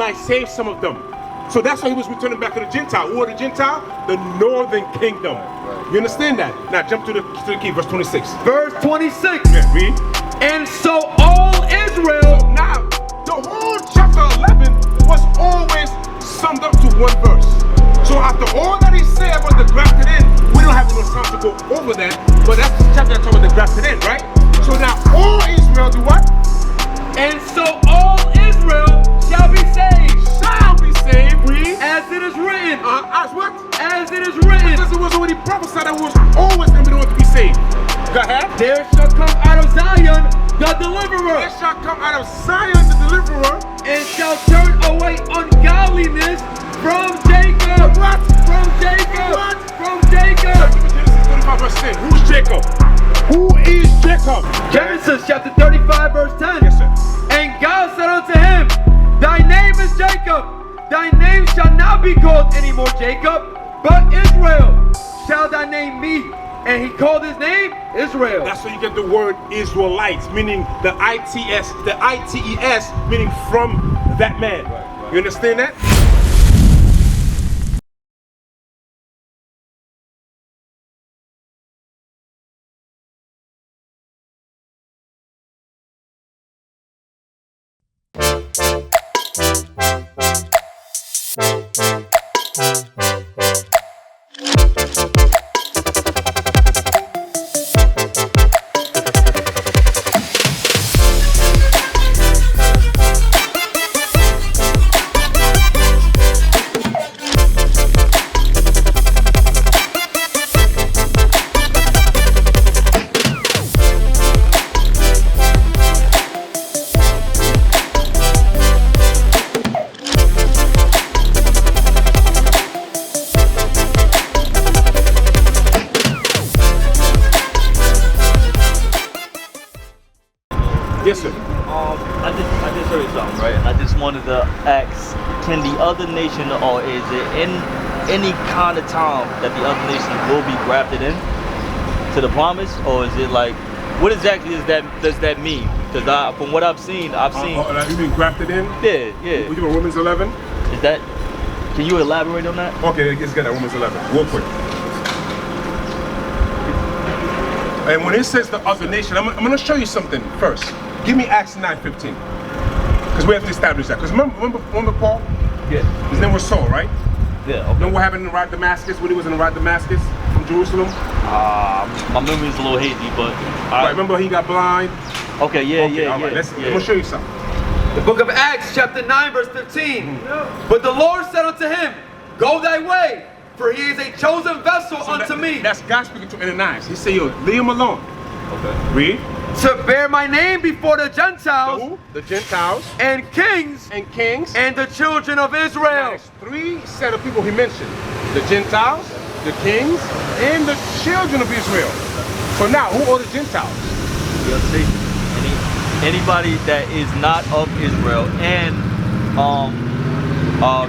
might save some of them. So that's why he was returning back to the Gentile. Who are the Gentile? The northern kingdom. You understand that? Now jump to the key, verse 26. Verse 26. Yeah, read. And so all Israel. Now, the whole chapter 11 was always summed up to one verse. So after all that he said about the grafted in, we don't have enough time to go over that, but that's the chapter that talks about the grafted in, right? So now all Israel do what? And so all Israel shall be saved. Shall be saved, read. As it is written. As what? As it is written. Because it was already prophesied that was always going to be the one to be saved. Go ahead. There shall come out of Zion the deliverer. There shall come out of Zion the deliverer. And shall turn away ungodliness from Jacob. What? From Jacob. What? From Jacob. Genesis 35 verse 10. Who's Jacob? Who is Jacob? Genesis chapter 35 verse 10. Yes, sir. And God said unto him, Thy name is Jacob. Thy name shall not be called any more Jacob, but Israel shall thy name be. And he called his name Israel. That's where you get the word Israelites, meaning the ITS, the ITES, meaning from that man. You understand that? Yes, sir. I just heard something, right? And I just wanted to ask, can the other nation, or is it in any kind of time that the other nation will be grafted in to the promise, or is it like, what exactly does that mean? Because from what I've seen, You mean grafted in? Yeah. Would you want Romans 11? Is that? Can you elaborate on that? Okay, let's get that Romans 11 real quick. And when it says the other nation, I'm going to show you something first. Give me Acts 9:15, because we have to establish that. Because remember Paul? Yeah. His name was Saul, right? Yeah. Okay. Remember what happened in the road to Damascus, when he was in the road to Damascus from Jerusalem? My memory's a little hazy, but Right, remember he got blind? Okay, yeah. All right, I'm going to show you something. The book of Acts chapter 9 verse 15. But the Lord said unto him, Go thy way, for he is a chosen vessel unto me. That's God speaking to Ananias. He said, yo, leave him alone. Okay. Read. To bear my name before the Gentiles. Who? The Gentiles. And kings. And kings. And the children of Israel. There's three set of people he mentioned. The Gentiles, the kings, and the children of Israel. So now, who are the Gentiles? You'll see. Anybody that is not of Israel, and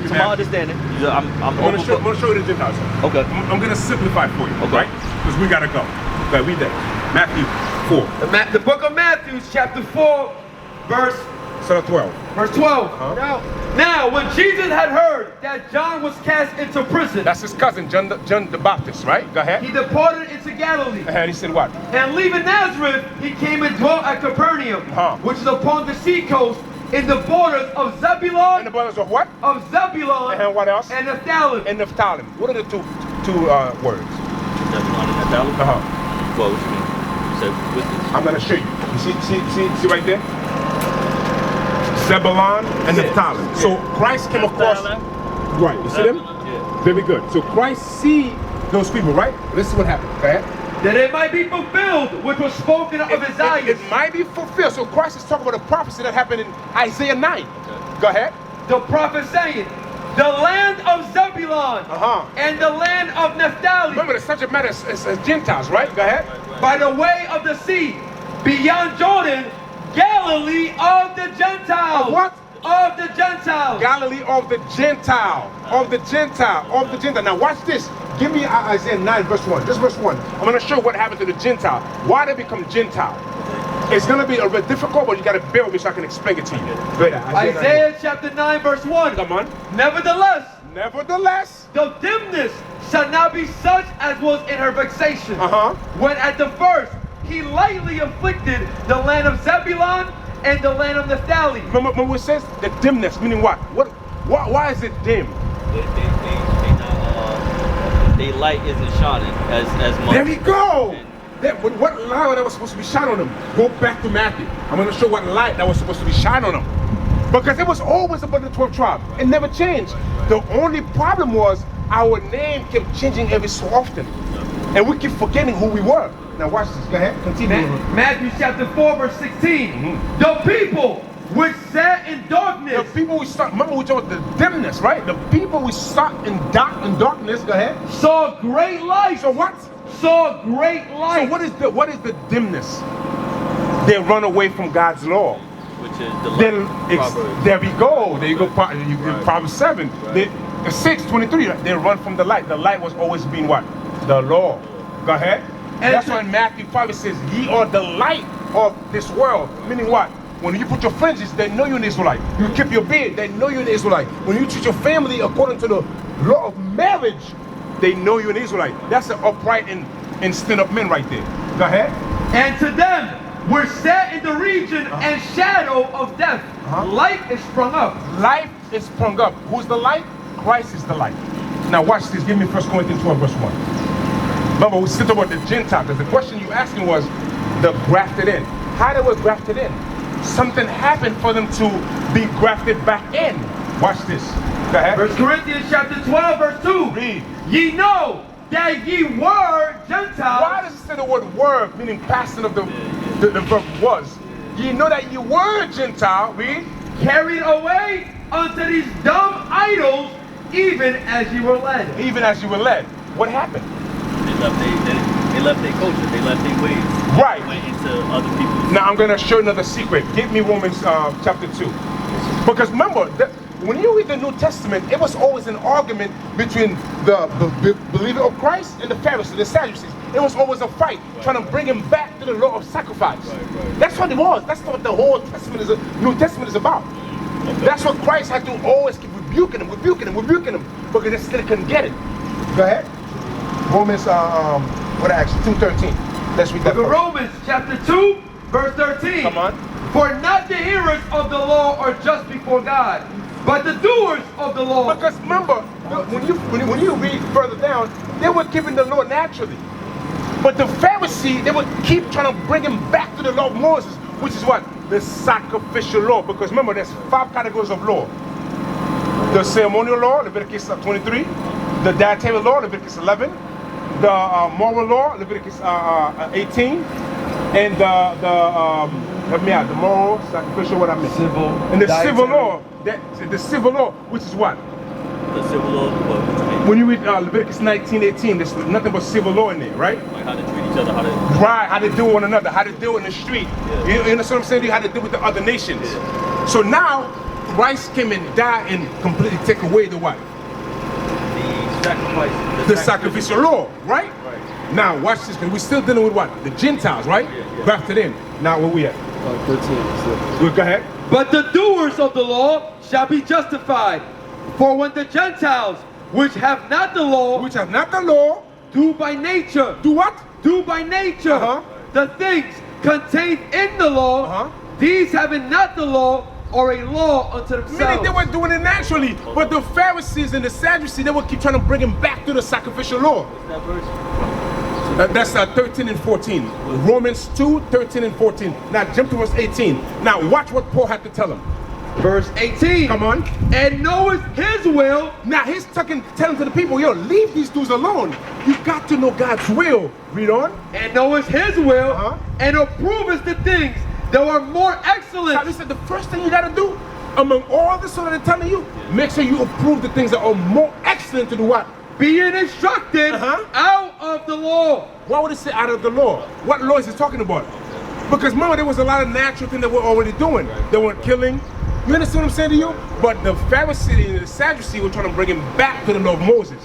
to my understanding, I'm going to show you the Gentiles. Okay. I'm going to simplify for you, okay. Right? Because we got to go. Okay, read that. Matthew 4. The book of Matthew, chapter 4, verse 12. Verse 12. Now, when Jesus had heard that John was cast into prison, that's his cousin, John the Baptist, right? Go ahead. He departed into Galilee. And he said what? And leaving Nazareth, he came and dwelt at Capernaum, which is upon the sea coast, in the borders of Zebulun. In the borders of what? Of Zebulun. And what else? And Naphtali. And Naphtali. What are the two words? Zebulun and Naphtali? Well, what you mean? I'm going to show you. You see right there? Zebulun and Naphtali. So Christ came across. Right. You see them? Yeah. Very good. So Christ see those people, right? This is what happened. Okay? That it might be fulfilled, which was spoken of Isaiah. It might be fulfilled. So Christ is talking about a prophecy that happened in Isaiah 9. Okay. Go ahead. The prophet saying, the land of Zebulun and the land of Naphtali. Remember, the subject matter is Gentiles, right? Go ahead. By the way of the sea, beyond Jordan, Galilee of the Gentiles. Of what? Of the Gentiles. Galilee of the Gentile. Of the Gentile. Of the Gentile. Now watch this. Give me Isaiah 9 verse 1. Just verse 1. I'm going to show what happened to the Gentile. Why they become Gentile. It's going to be a bit difficult, but you got to bear with me so I can explain it to you. Go ahead. Isaiah chapter 9 verse 1. Come on. Nevertheless, The the dimness shall not be such as was in her vexation. When at the first he lightly afflicted the land of Zebulun and the land of Naphtali. Remember what it says? The dimness, meaning what? Why is it dim? Their light isn't shining as much. There we go. What light that was supposed to be shining on them? Go back to Matthew. I'm going to show what light that was supposed to be shining on them. Because it was always about the 12 tribes. It never changed. The only problem was our name kept changing every so often. And we keep forgetting who we were. Now watch this. Go ahead. Continue. Matthew chapter 4 verse 16. The people which sat in darkness. The people we saw, remember we talked about the dimness, right? The people we saw in darkness, go ahead. Saw great light. So what? Saw great light. So what is the dimness? They run away from God's law. Which is the light. There we go. There you go. Proverbs 7. Right. 6:23. They run from the light. The light was always being what? The law. Go ahead. And that's why in Matthew 5 it says, ye are the light of this world. Meaning what? When you put your fringes, they know you're an Israelite. You keep your beard, they know you're an Israelite. When you treat your family according to the law of marriage, they know you're an Israelite. That's an upright and stand-up men right there. Go ahead. And to them which sat in the region and shadow of death, light is sprung up. Life is sprung up. Who's the light? Christ is the light. Now watch this. Give me 1 Corinthians 12 verse 1. Remember, we said about the Gentiles. The question you asking was the grafted in. How they were grafted in? Something happened for them to be grafted back in. Watch this. Go ahead. 1 Corinthians chapter 12 verse 2. Read. Ye know that ye were Gentiles. Why does it say the word were, meaning passing of the verb was? Ye know that ye were Gentile. Read. Carried away unto these dumb idols, even as ye were led. Even as you were led. What happened? They left their culture. They left their ways. Right. Went into other people's. Now I'm going to show you another secret. Give me Romans chapter 2. Because remember, when you read the New Testament, it was always an argument between the believer of Christ and the Pharisees, the Sadducees. It was always a fight, trying to bring him back to the law of sacrifice. That's what it was. That's what the whole New Testament is about. That's what Christ had to always keep rebuking them, because they still couldn't get it. Go ahead. Romans, 2:13. Let's read that. Romans chapter 2, verse 13. Come on. For not the hearers of the law are just before God, but the doers of the law. Because remember, when you read further down, they were given the law naturally. But the Pharisees, they would keep trying to bring him back to the law of Moses, which is what? The sacrificial law. Because remember, there's 5 categories of law. The ceremonial law, Leviticus 23. The dietary law, Leviticus 11. The moral law, Leviticus 18. And help me out, the moral, sacrificial, what I mean? Civil. And the civil law, the civil law, which is what? The civil law. When you read Leviticus 19:18, there's nothing but civil law in there, right? Like how to treat each other, how to deal with one another, how to deal in the street. Yeah. You understand what I'm saying? How to deal with the other nations. Yeah. So now, Christ came and died and completely take away the what? The sacrifice. The sacrificial law, right? Now, watch this, because we're still dealing with what? The Gentiles, right? Yeah. Grafted in. Now, where we at? 13. Go ahead. But the doers of the law shall be justified. For when the Gentiles, which have not the law, do by nature, do what? Do by nature the things contained in the law, these having not the law, or a law unto themselves. Meaning they were doing it naturally, but the Pharisees and the Sadducees, they would keep trying to bring him back to the sacrificial law. What's that verse? That's 13 and 14. Romans 2, 13 and 14. Now jump to verse 18. Now watch what Paul had to tell him. Verse 18. Come on. And knoweth his will. Now he's telling to the people, yo, leave these dudes alone. You got to know God's will. Read on. And knoweth his will, and approveth the things that are more excellent. Now listen, the first thing you got to do, among all this that they're telling you, make sure you approve the things that are more excellent to do what? Being instructed out of the law. Why would it say out of the law? What law is he talking about? Because remember, there was a lot of natural things that we're already doing. They weren't killing. You understand what I'm saying to you? But the Pharisees and the Sadducees were trying to bring him back to the law of Moses.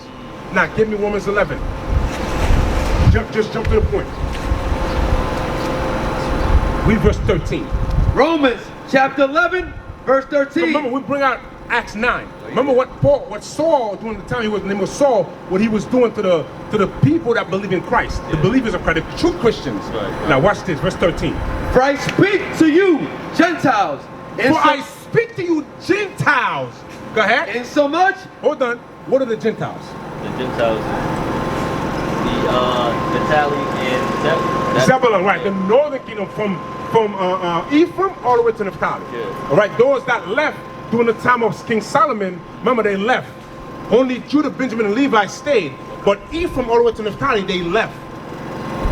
Now give me Romans 11. Just jump to the point. Read verse 13. Romans chapter 11, verse 13. Remember, we bring out Acts 9. Remember what Saul, during the time his name was Saul, what he was doing to the people that believe in Christ, the believers of Christ, the true Christians. Right. Now watch this, verse 13. For I speak to you, Gentiles. For I speak to you, Gentiles. Go ahead. In so much. Hold on. What are the Gentiles? The Gentiles, the Naphtali and Zebulun, right? The northern kingdom from Ephraim all the way to Naphtali. Yeah. All right, those that left during the time of King Solomon, remember they left. Only Judah, Benjamin, and Levi stayed, but Ephraim all the way to Naphtali, they left.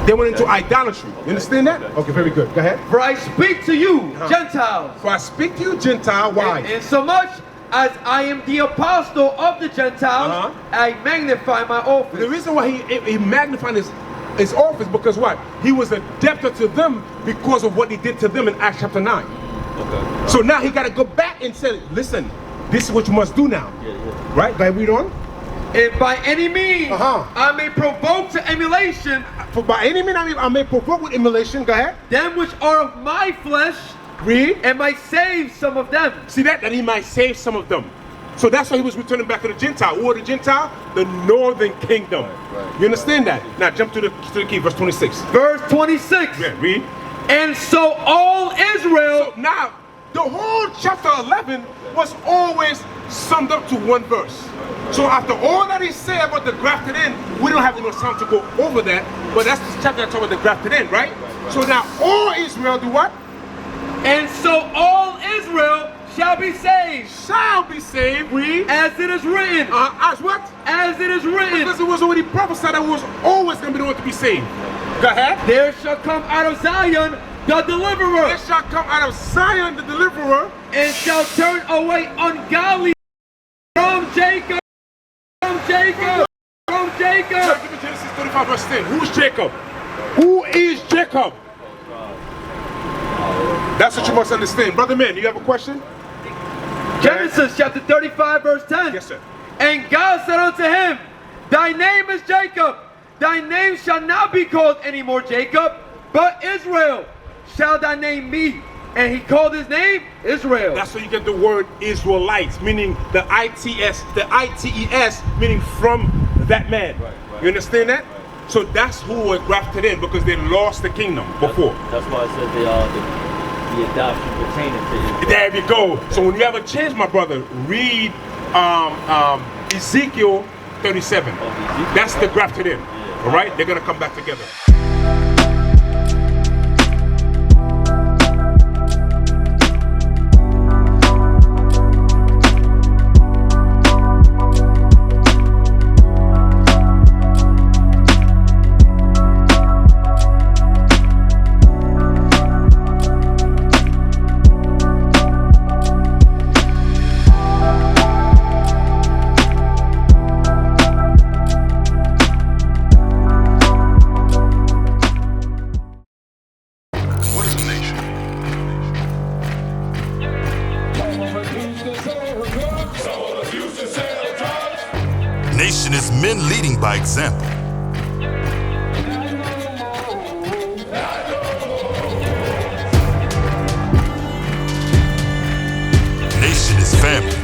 They went into idolatry. You understand that? Okay, very good. Go ahead. For I speak to you, Gentiles. For I speak to you, Gentile. Why? In so much as I am the apostle of the Gentiles, I magnify my office. The reason why he magnified his office, because what? He was a debtor to them because of what he did to them in Acts chapter 9. Okay. So now he got to go back and say, listen, this is what you must do now. Yeah. Right? Go ahead, read on. If by any means I may provoke to emulation, For by any means I may provoke with emulation. Go ahead. them which are of my flesh, Read. and might save some of them. See that he might save some of them. So that's why he was returning back to the Gentile. Who are the Gentile? The northern kingdom. Right. You understand that? Now jump to the key, verse 26. Verse 26. Yeah, read. And so all Israel. So now, the whole chapter 11 was always summed up to one verse. So after all that he said about the grafted in, we don't have enough time to go over that, but that's the chapter that talks about the grafted in, right? So now all Israel do what? And so all Israel shall be saved. Shall be saved, read. As it is written. As what? As it is written. Because it was already prophesied that was always going to be the one to be saved. Go ahead. There shall come out of Zion the deliverer. There shall come out of Zion the deliverer. And shall turn away ungodly from Jacob. From Jacob. From Jacob. Give me Genesis 35 verse 10. Who's Jacob? Who is Jacob? That's what you must understand. Brother man, you have a question? Genesis chapter 35 verse 10. Yes, sir. And God said unto him, thy name is Jacob. Thy name shall not be called any more Jacob, but Israel shall thy name be. And he called his name Israel. That's where you get the word Israelites, meaning the I-T-E-S, meaning from that man. Right. You understand that? So that's who were grafted in because they lost the kingdom before. That's why I said they are the adoption pertaining to Israel. There you go. So when you have a chance, my brother, read Ezekiel 37. That's the grafted in. All right? They're going to come back together. Nation is men leading by example. Nation is family.